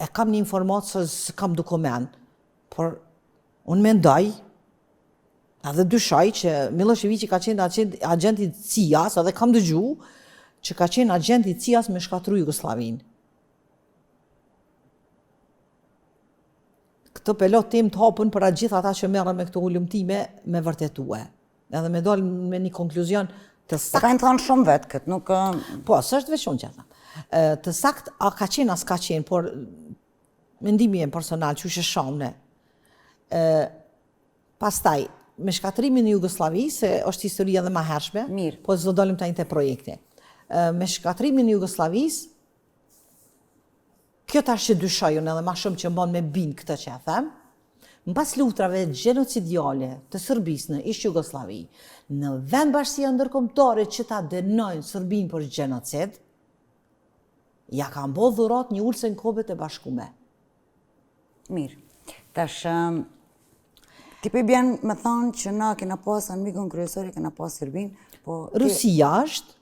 e kam një informatë se kam dokument, por unë mendoj, edhe dyshoj që Miloševiqi ka qenë agenti CIA-s, edhe kam dëgju, që ka qenë agenti CIA-s me shkatru Jugoslavinë. Këtë pelot tim të hapën për atë gjithë ata që merren me këto ulëmtime me vërtetue. Edhe me dal me një konkluzion të sakt. Ka thënë shumë vetë këtë, nuk... Po, s'është veç unë që them. Të sakt, a ka qenë, as ka qenë, por mendimi jem personal, që është shamne. Pastaj, me shkatrimin e Jugosllavisë, se është historia dhe ma hershme, po s'do dalim tani te projekte. Me shkatrimin e Jugosllavisë, kjo tash që dyshojun edhe ma shumë që mban me bin këtë që e them, mbas luftrave genocidiale të Serbisë në ish Jugoslavi, në vend bashkësia ndërkombëtare që ta denojnë Serbinë për genocid, ja ka mbo dhurat një ulse në Kombet e Bashkuara. Mirë. Tash, ti për bjen me thonë që na kena pas anëmikun kryesor, kena pas Serbinë, po... Rusia është